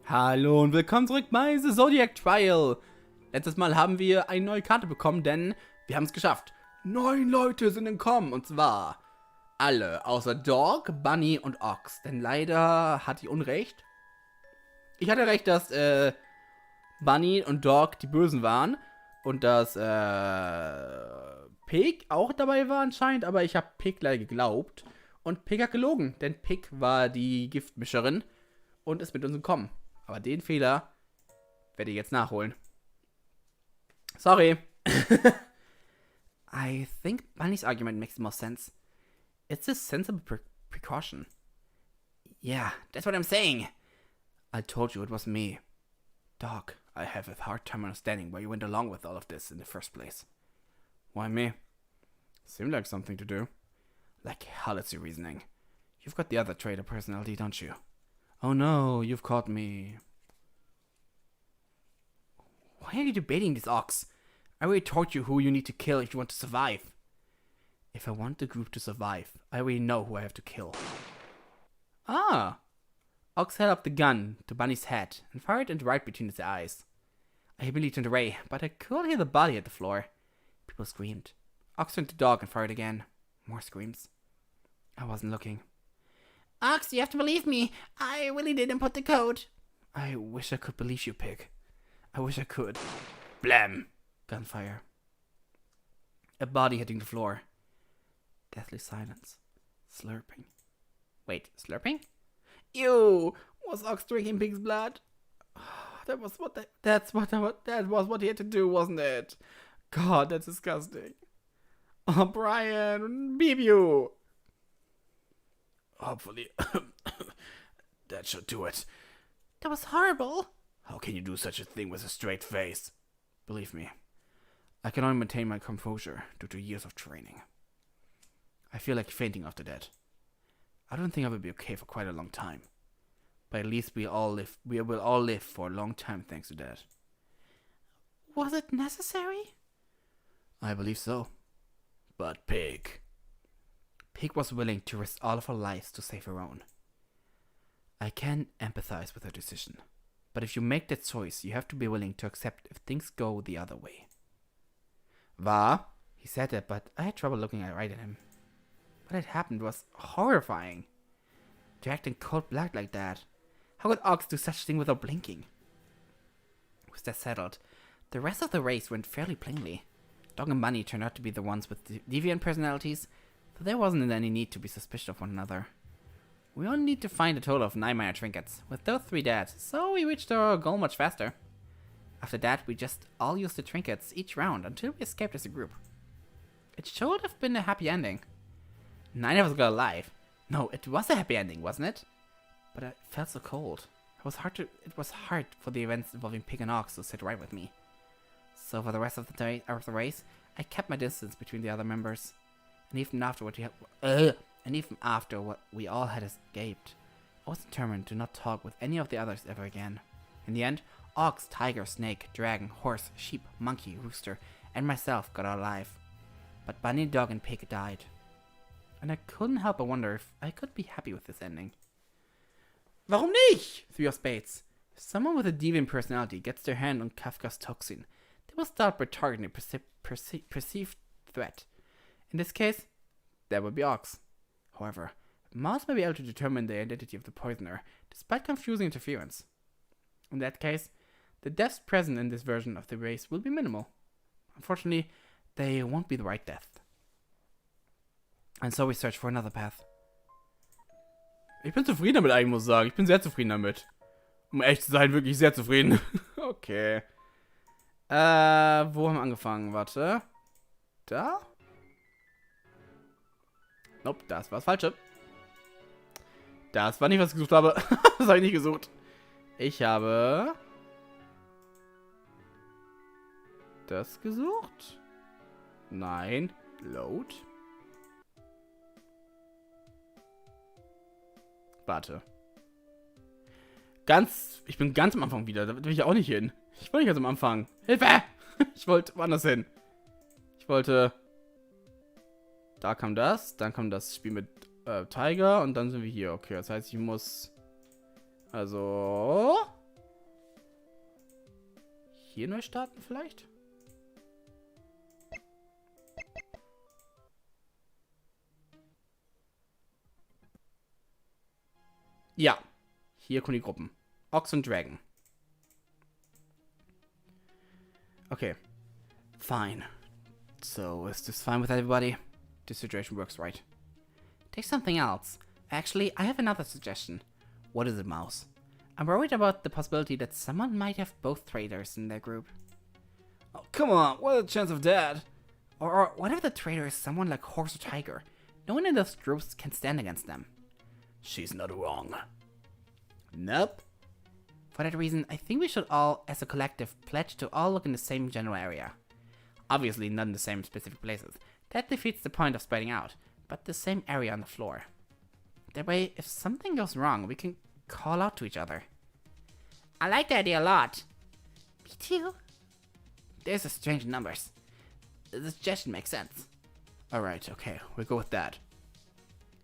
Hallo und willkommen zurück bei The Zodiac Trial. Letztes Mal haben wir eine neue Karte bekommen, denn wir haben es geschafft. 9 Leute sind entkommen, und zwar alle, außer Dog, Bunny und Ox. Denn leider hatte ich Unrecht. Ich hatte recht, dass Bunny und Dog die Bösen waren und dass Pig auch dabei war anscheinend, aber ich habe Pig leider geglaubt. Und Pig hat gelogen, denn Pig war die Giftmischerin und ist mit uns entkommen. Aber den Fehler werde ich jetzt nachholen. Sorry. I think Bunny's argument makes more sense. It's a sensible precaution. Yeah, that's what I'm saying. I told you it was me. Doc, I have a hard time understanding why you went along with all of this in the first place. Why me? Seemed like something to do. Like hell it's your reasoning. You've got the other traitor personality, don't you? Oh no, you've caught me. Why are you debating this, Ox? I already told you who you need to kill if you want to survive. If I want the group to survive, I already know who I have to kill. Ah! Ox held up the gun to Bunny's head and fired it right between its eyes. I immediately turned away, but I could hear the body at the floor. People screamed. Ox turned to Dog and fired again. More screams. I wasn't looking. Ox, you have to believe me. I really didn't put the code. I wish I could believe you, Pig. I wish I could. Blam! Gunfire. A body hitting the floor. Deathly silence. Slurping. Wait, slurping? Ew! Was Ox drinking Pig's blood? That was what he had to do, wasn't it? God, that's disgusting. Oh, Brian, beep you. Hopefully, that should do it. That was horrible. How can you do such a thing with a straight face? Believe me, I can only maintain my composure due to years of training. I feel like fainting after that. I don't think I will be okay for quite a long time. But at least we will all live for a long time thanks to that. Was it necessary? I believe so. But Pig was willing to risk all of her lives to save her own. I can empathize with her decision. But if you make that choice, you have to be willing to accept if things go the other way. Wahr? He said that, but I had trouble looking right at him. What had happened was horrifying. To act in cold blood like that. How could Ox do such a thing without blinking? With that settled, the rest of the race went fairly plainly. Dog and Bunny turned out to be the ones with deviant personalities, so there wasn't any need to be suspicious of one another. We only need to find a total of 9 minor trinkets, with those 3 dead, so we reached our goal much faster. After that, we just all used the trinkets each round until we escaped as a group. It should have been a happy ending. 9 of us got alive. No, it was a happy ending, wasn't it? But it felt so cold. It was hard for the events involving Pig and Ox to sit right with me. So for the rest of the race, I kept my distance between the other members. And even after what we all had escaped, I was determined to not talk with any of the others ever again. In the end, Ox, Tiger, Snake, Dragon, Horse, Sheep, Monkey, Rooster, and myself got out alive. But Bunny, Dog, and Pig died. And I couldn't help but wonder if I could be happy with this ending. Warum nicht? 3 of Spades. If someone with a deviant personality gets their hand on Kafka's toxin, they will start by targeting a perceived threat. In this case, that would be Ox. However, Mouse may be able to determine the identity of the poisoner, despite confusing interference. In that case, the deaths present in this version of the race will be minimal. Unfortunately, they won't be the right death. And so we search for another path. Ich bin zufrieden damit eigentlich, muss ich sagen. Ich bin sehr zufrieden damit. Um echt zu sein, wirklich sehr zufrieden. Okay. Wo haben wir angefangen? Warte. Da? Nope, das war das Falsche. Das war nicht, was ich gesucht habe. Das habe ich nicht gesucht. Ich habe das gesucht. Nein. Load. Warte. Ich bin ganz am Anfang wieder. Da will ich auch nicht hin. Ich wollte nicht ganz am Anfang. Hilfe! Ich wollte woanders hin. Ich wollte... Da kam das. Dann kam das Spiel mit Tiger. Und dann sind wir hier. Okay, das heißt, ich muss... Also... hier neu starten vielleicht? Ja, hier kommen die Gruppen. Ox und Dragon. Okay. Fine. So, is this fine with everybody? This situation works, right? Take something else. Actually, I have another suggestion. What is it, Mouse? I'm worried about the possibility that someone might have both traitors in their group. Oh, come on, what are the chances of that? Or what if the traitor is someone like Horse or Tiger? No one in those groups can stand against them. She's not wrong. Nope. For that reason, I think we should all, as a collective, pledge to all look in the same general area. Obviously not in the same specific places. That defeats the point of spreading out, but the same area on the floor. That way, if something goes wrong, we can call out to each other. I like the idea a lot. Me too. There's a strange numbers. The suggestion makes sense. Alright, okay, we'll go with that.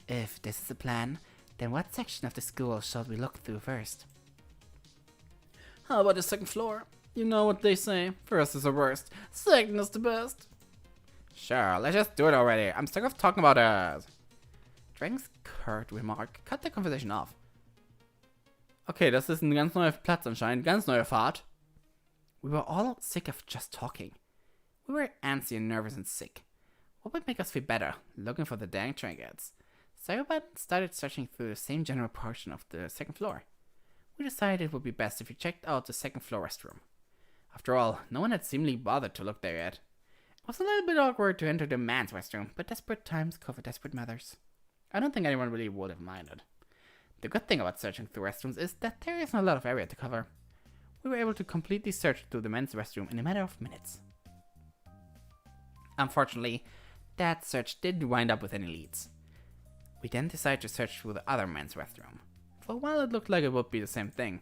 If this is the plan, then what section of the school shall we look through first? How about the second floor? You know what they say, first is the worst, second is the best. Sure, let's just do it already. I'm sick of talking about us. Dragon's curt remark cut the conversation off. Okay, das ist ein ganz neuer Platz anscheinend, ganz neuer Pfad. We were all sick of just talking. We were antsy and nervous and sick. What would make us feel better? Looking for the dang trinkets. So everybody started searching through the same general portion of the second floor. We decided it would be best if we checked out the second floor restroom. After all, no one had seemingly bothered to look there yet. It was a little bit awkward to enter the man's restroom, but desperate times call for desperate mothers. I don't think anyone really would have minded. The good thing about searching through restrooms is that there isn't a lot of area to cover. We were able to completely search through the men's restroom in a matter of minutes. Unfortunately, that search didn't wind up with any leads. We then decided to search through the other men's restroom. For a while it looked like it would be the same thing.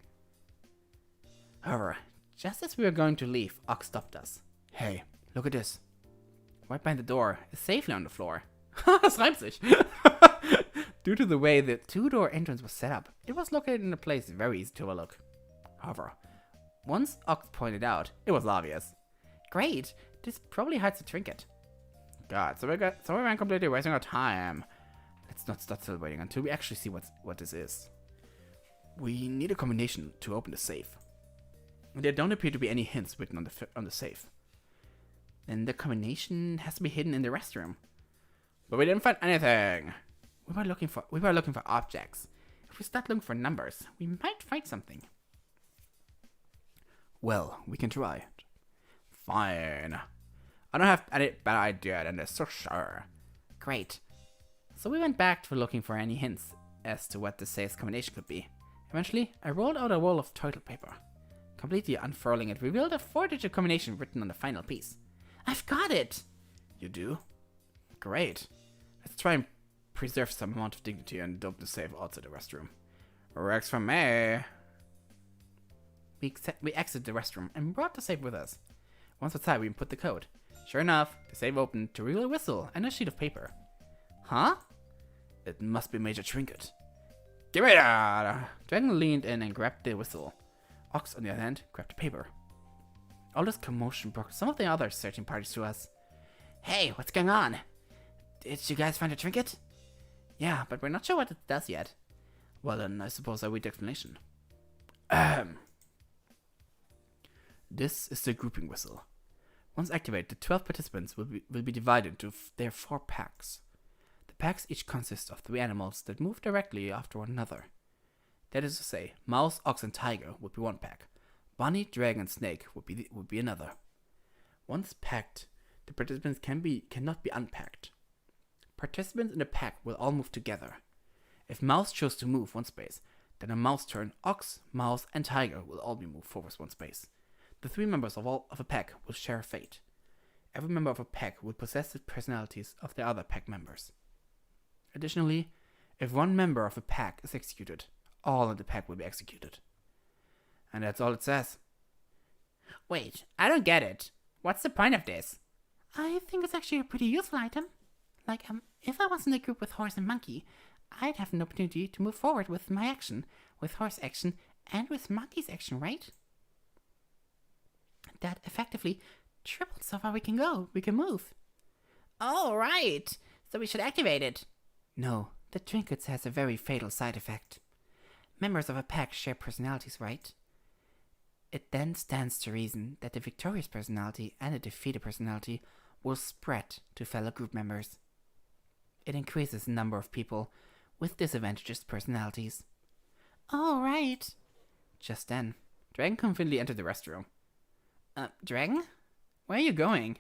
However, just as we were going to leave, Ox stopped us. Hey, look at this. Right behind the door is safely on the floor. Das reimt sich. Due to the way the two-door entrance was set up, it was located in a place very easy to overlook. However, once Ox pointed out, it was obvious. Great, this probably hides the trinket. God, so we ran completely wasting our time. Let's not start celebrating until we actually see what this is. We need a combination to open the safe. There don't appear to be any hints written on the safe. Then the combination has to be hidden in the restroom. But we didn't find anything. We were looking for objects. If we start looking for numbers, we might find something. Well, we can try it. Fine. I don't have any better idea than this, so sure. Great. So we went back to looking for any hints as to what the safe's combination could be. Eventually, I rolled out a roll of toilet paper. Completely unfurling it revealed a 4-digit combination written on the final piece. I've got it! You do? Great. Let's try and preserve some amount of dignity and dump the safe outside the restroom. Works for me. We exited the restroom and brought the safe with us. Once outside, we input the code. Sure enough, the safe opened to reveal a whistle and a sheet of paper. Huh? It must be Major Trinket. Give me that! Dragon leaned in and grabbed the whistle. Ox, on the other hand, grabbed the paper. All this commotion brought some of the other searching parties to us. Hey, what's going on? Did you guys find a trinket? Yeah, but we're not sure what it does yet. Well then, I suppose I'll read the explanation. This is the grouping whistle. Once activated, the 12 participants will be divided into their 4 packs. The packs each consist of 3 animals that move directly after one another. That is to say, mouse, ox, and tiger would be one pack. Bunny, dragon, and snake would be another. Once packed, the participants cannot be unpacked. Participants in the pack will all move together. If mouse chose to move 1 space, then on mouse turn, ox, mouse, and tiger will all be moved forward 1 space. The 3 members of a pack will share a fate. Every member of a pack will possess the personalities of the other pack members. Additionally, if 1 member of a pack is executed, all in the pack will be executed. And that's all it says. Wait, I don't get it. What's the point of this? I think it's actually a pretty useful item. Like, if I was in a group with horse and monkey, I'd have an opportunity to move forward with my action, with horse action, and with monkey's action, right? That effectively triples how far we can go. We can move. Oh, right. So we should activate it. No, the trinkets has a very fatal side effect. Members of a pack share personalities, right? It then stands to reason that the victorious personality and the defeated personality will spread to fellow group members. It increases the number of people with disadvantaged personalities. Oh, right. Just then, Dragon confidently entered the restroom. Dragon? Where are you going?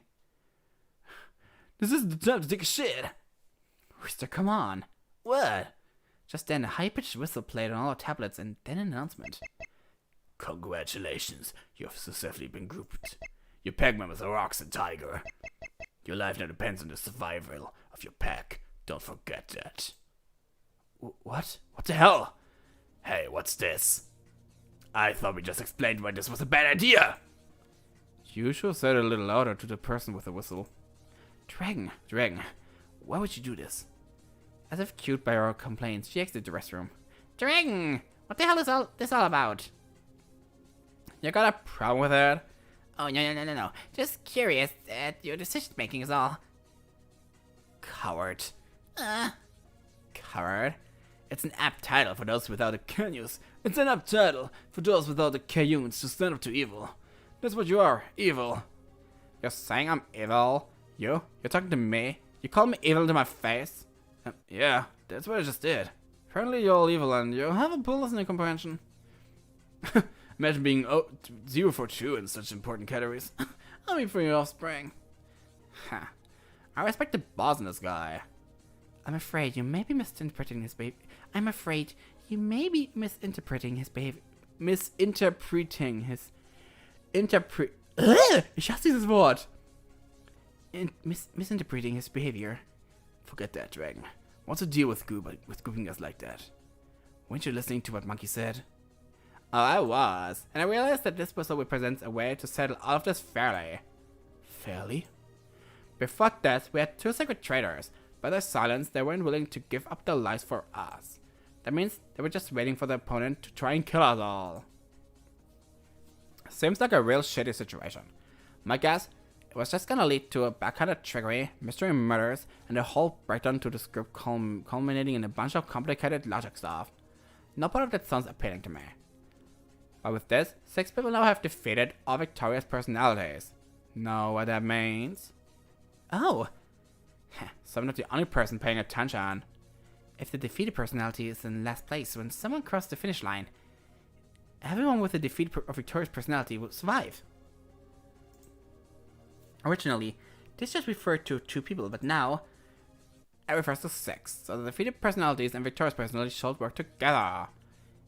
This isn't the time to take a shit. Rooster, come on. What? Just then, a high-pitched whistle played on all our tablets and then an announcement. Congratulations, you have successfully been grouped. Your pack members are Ox and Tiger. Your life now depends on the survival of your pack. Don't forget that. What? What the hell? Hey, what's this? I thought we just explained why this was a bad idea. You should have said it a little louder to the person with the whistle. Dragon, why would you do this? As if cued by our complaints, she exited the restroom. Dragon, what the hell is this all about? You got a problem with that? Oh, no. Just curious at your decision making is all. Coward. Coward? It's an apt title for those without the canus. It's an apt title for those without the cayunes to stand up to evil. That's what you are, evil. You're saying I'm evil? You're talking to me? You call me evil to my face? Yeah, that's what I just did. Apparently you're all evil and you have a poor listening comprehension. Imagine being 0 for 2 in such important categories. I mean for your offspring. I respect the boss in this guy. I'm afraid you may be misinterpreting his behavior. Ich hasse dieses Wort. Misinterpreting his behavior. Forget that, Dragon. What's the deal with grouping us like that? Weren't you listening to what Monkey said? Oh, I was. And I realized that this puzzle represents a way to settle all of this fairly. Fairly? Before this, we had two sacred traitors. By their silence, they weren't willing to give up their lives for us. That means they were just waiting for their opponent to try and kill us all. Seems like a real shitty situation. My guess, it was just gonna lead to a backhanded trickery, mystery murders, and a whole breakdown to the script culminating in a bunch of complicated logic stuff. No part of that sounds appealing to me. But with this, 6 people now have defeated all victorious personalities. Know what that means? Oh! So I'm not the only person paying attention. If the defeated personality is in last place when someone crossed the finish line, everyone with a defeated or victorious personality will survive. Originally, this just referred to 2 people, but now it refers to 6. So the defeated personalities and victorious personalities should work together.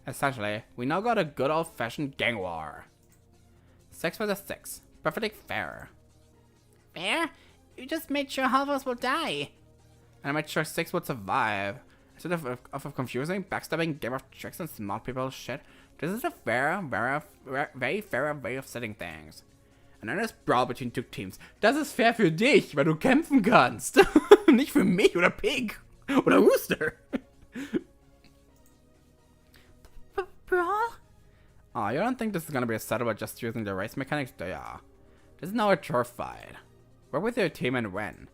Essentially, we now got a good old-fashioned gang war. 6 versus 6. Perfectly fair. Fair? You just made sure half of us will die. And I made sure 6 would survive. Instead of a confusing, backstabbing game of tricks and smart people shit, this is a very fair way of setting things. An earnest brawl between 2 teams. Das ist fair für dich, weil du kämpfen kannst. Nicht für mich oder Pig. Oder Rooster. Brawl? Oh, you don't think this is gonna be a settle by just using the race mechanics? Yeah. This is now a chore fight. Work with your team and win.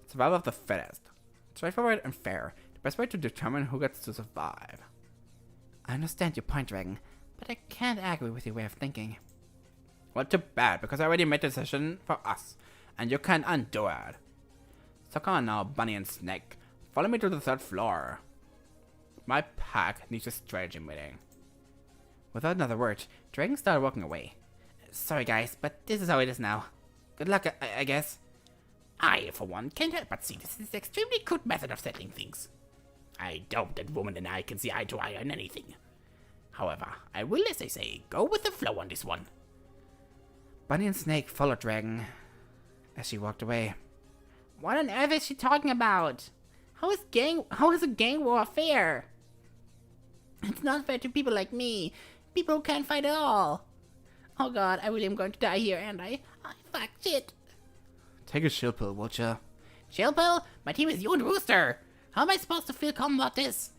Survival of the fittest. Straightforward and fair. The best way to determine who gets to survive. I understand your point, Dragon, but I can't agree with your way of thinking. Well, too bad, because I already made the decision for us, and you can't undo it. So come on now, Bunny and Snake. Follow me to the 3rd floor. My pack needs a strategy meeting. Without another word, Dragon started walking away. Sorry guys, but this is how it is now. Good luck, I guess. I, for one, can't help but see this is an extremely good method of settling things. I doubt that woman and I can see eye to eye on anything. However, I will, as I say, go with the flow on this one. Bunny and Snake followed Dragon as she walked away. What on earth is she talking about? How is a gang war fair? It's not fair to people like me. People who can't fight at all. Oh god, I really am going to die here, and I fuck, shit. Take a chill pill, would ya? Chill pill? My team is you and Rooster. How am I supposed to feel calm about this?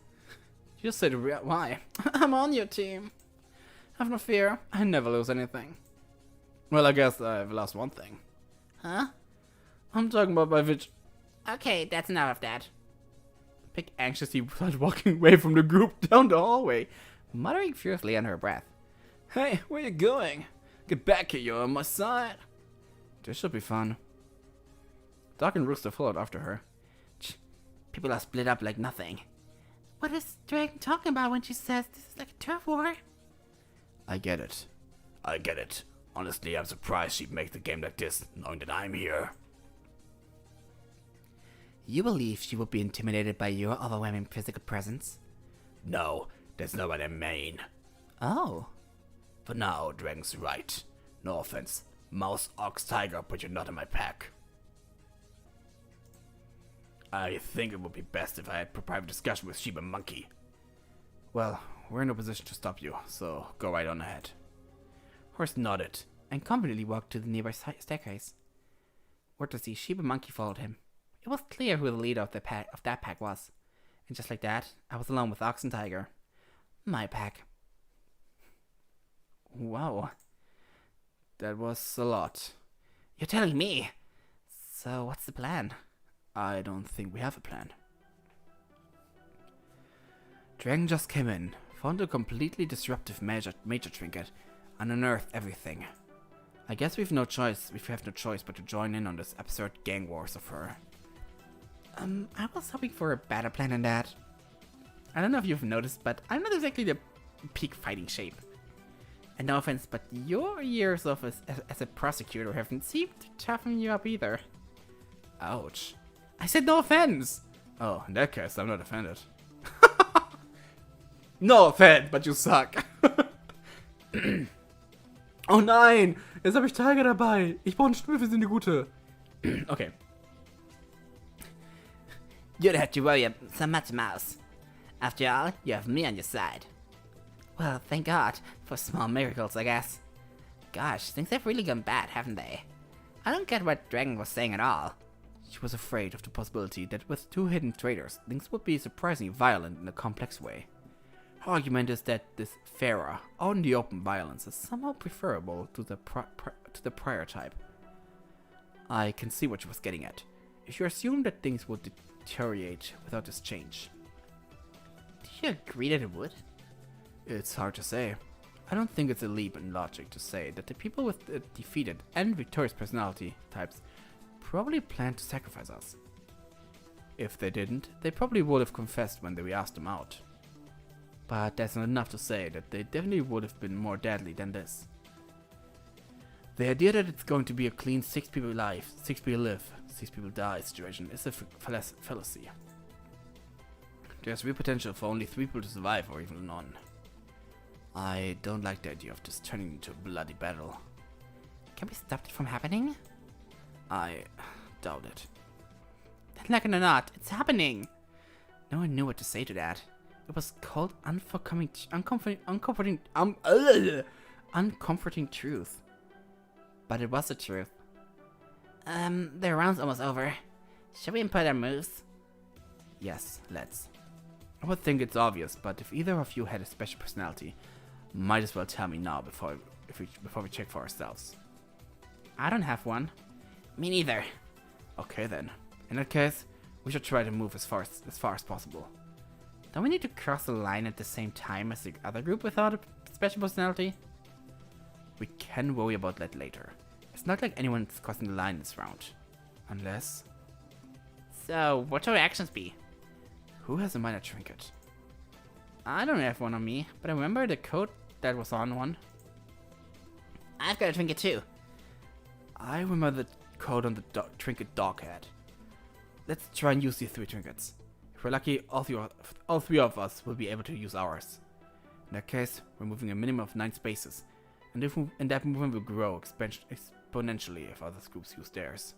You said why? I'm on your team. Have no fear, I never lose anything. Well, I guess I've lost one thing. Huh? I'm talking about my Okay, that's enough of that. Pig anxiously started walking away from the group down the hallway, muttering fiercely under her breath. Hey, where you going? Get back here, you're on my side. This should be fun. Doc and Rooster followed after her. People are split up like nothing. What is Dragon talking about when she says this is like a turf war? I get it. I get it. Honestly, I'm surprised she'd make the game like this, knowing that I'm here. You believe she would be intimidated by your overwhelming physical presence? No, that's not what I mean. Oh. For now, Dragon's right. No offense. Mouse, ox, tiger, but you're not in my pack. I think it would be best if I had a private discussion with Sheep and Monkey. Well, we're in no position to stop you, so go right on ahead. Horse nodded, and confidently walked to the nearby staircase. Word to see Sheep and Monkey followed him. It was clear who the leader of that pack was. And just like that, I was alone with Ox and Tiger. My pack. Wow. That was a lot. You're telling me? So what's the plan? I don't think we have a plan. Dragon just came in, found a completely disruptive major trinket, and unearthed everything. I guess we have no choice but to join in on this absurd gang wars of her. I was hoping for a better plan than that. I don't know if you've noticed, but I'm not exactly the peak fighting shape. And no offense, but your years of as a prosecutor haven't seemed to toughen you up either. Ouch. I said no offense! Oh, in that case, I'm not offended. No offense, but you suck. Oh nein, jetzt habe ich Tiger dabei. Ich brauche eine Stimme für eine gute. Okay. You don't have to worry so much, Mouse. After all, you have me on your side. Well, thank God. For small miracles, I guess. Gosh, things have really gone bad, haven't they? I don't get what Dragon was saying at all. She was afraid of the possibility that with two hidden traitors, things would be surprisingly violent in a complex way. Her argument is that this fairer, out in the open violence is somehow preferable to the prior type. I can see what she was getting at. If you assume that things would deteriorate without this change. Do you agree that it would? It's hard to say. I don't think it's a leap in logic to say that the people with the defeated and victorious personality types probably planned to sacrifice us. If they didn't, they probably would have confessed when we asked them out. But that's not enough to say that they definitely would have been more deadly than this. The idea that it's going to be a clean 6 people live, 6 people live, 6 people die situation is a fallacy. There's real potential for only 3 people to survive or even none. I don't like the idea of this turning into a bloody battle. Can we stop it from happening? I doubt it. Then like it or not, it's happening! No one knew what to say to that. It was called uncomforting truth. But it was the truth. The round's almost over. Shall we input our moves? Yes, let's. I would think it's obvious, but if either of you had a special personality, might as well tell me now before we check for ourselves. I don't have one. Me neither. Okay then. In that case, we should try to move as far as possible. Don't we need to cross the line at the same time as the other group without a special personality? We can worry about that later. It's not like anyone's crossing the line this round. Unless... So, what should our actions be? Who has a minor trinket? I don't have one on me, but I remember the code that was on one. I've got a trinket too. I remember the code on the trinket dog had. Let's try and use these 3 trinkets. If we're lucky, all 3 of us will be able to use ours. In that case, we're moving a minimum of 9 spaces, and that movement will grow exponentially if other groups use theirs.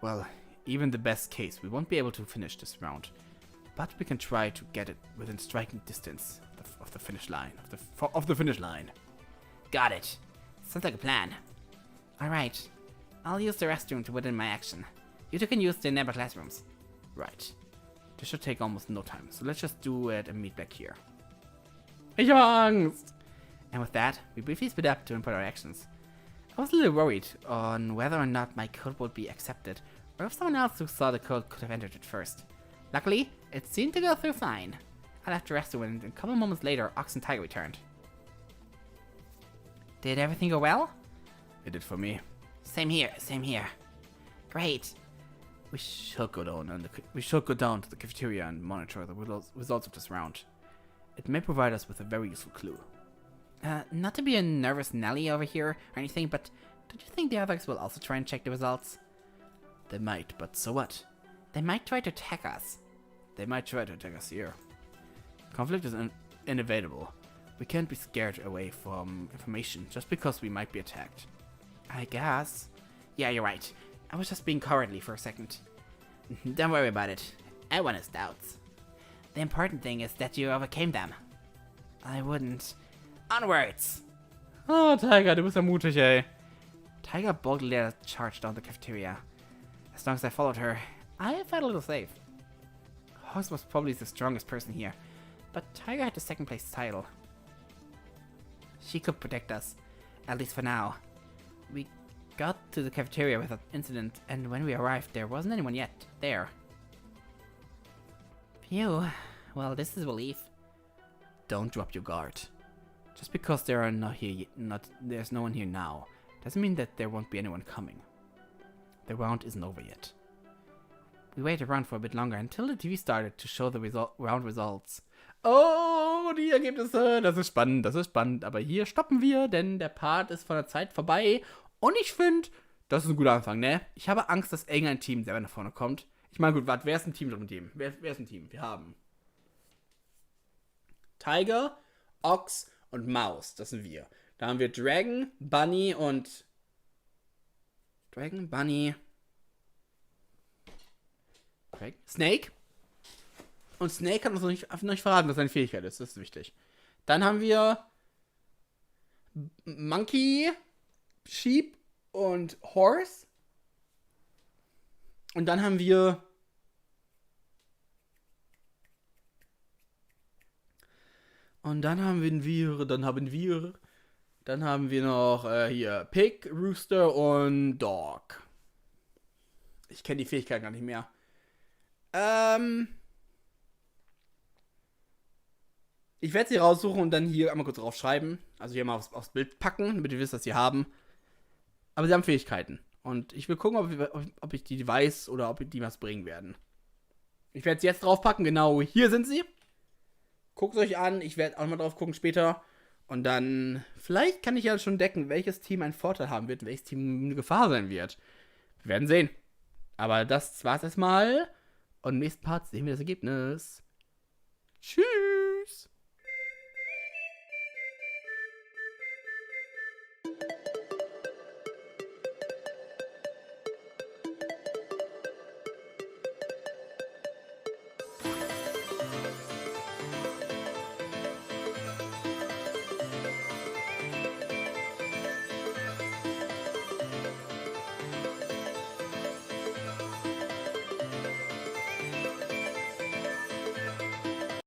Well, even the best case, we won't be able to finish this round, but we can try to get it within striking distance of the finish line. Of the finish line. Got it. Sounds like a plan. Alright, I'll use the restroom to within my action. You two can use the neighbor classrooms. Right. This should take almost no time, so let's just do it and meet back here. Ich hab Angst! And with that, we briefly split up to input our actions. I was a little worried on whether or not my code would be accepted, or if someone else who saw the code could have entered it first. Luckily, it seemed to go through fine. I left the restaurant, and a couple moments later, Ox and Tiger returned. Did everything go well? It did for me. Same here, same here. Great. We should go down to the cafeteria and monitor the results of this round. It may provide us with a very useful clue. Not to be a nervous Nelly over here or anything, but don't you think the others will also try and check the results? They might, but so what? They might try to attack us. They might try to attack us here. Conflict is inevitable. We can't be scared away from information just because we might be attacked. I guess. Yeah, you're right. I was just being cowardly for a second. Don't worry about it. Everyone has doubts. The important thing is that you overcame them. I wouldn't. Onwards! Oh, Tiger, du bist ja mutig, ey. Tiger boldly led a charge down the cafeteria. As long as I followed her, I felt a little safe. Hogs was probably the strongest person here, but Tiger had the second place title. She could protect us, at least for now. We got to the cafeteria without incident, and when we arrived, there wasn't anyone yet there. Phew. Well, this is a relief. Don't drop your guard. Just because there's no one here now, doesn't mean that there won't be anyone coming. The round isn't over yet. We waited around for a bit longer until the TV started to show the round results. Oh, die Ergebnisse, das ist spannend. Aber hier stoppen wir, denn der Part ist von der Zeit vorbei. Und ich finde, das ist ein guter Anfang, ne? Ich habe Angst, dass irgendein Team selber nach vorne kommt. Ich meine, gut, warte, wer ist ein Team mit dem? Wer ist ein Team? Wir haben Tiger, Ox und Maus, das sind wir. Da haben wir Dragon, Bunny und Snake. Und Snake hat uns noch nicht verraten, was seine Fähigkeit ist. Das ist wichtig. Dann haben wir Monkey, Sheep und Horse. Und dann haben wir noch hier Pig, Rooster und Dog. Ich kenne die Fähigkeit gar nicht mehr. Ich werde sie raussuchen und dann hier einmal kurz draufschreiben. Also hier mal aufs Bild packen, damit ihr wisst, was sie haben. Aber sie haben Fähigkeiten. Und ich will gucken, ob ich die weiß oder ob die was bringen werden. Ich werde sie jetzt draufpacken. Genau, hier sind sie. Guckt es euch an. Ich werde auch mal drauf gucken später. Und dann, vielleicht kann ich ja schon decken, welches Team einen Vorteil haben wird und welches Team eine Gefahr sein wird. Wir werden sehen. Aber das war's erstmal. Und im nächsten Part sehen wir das Ergebnis. Tschüss.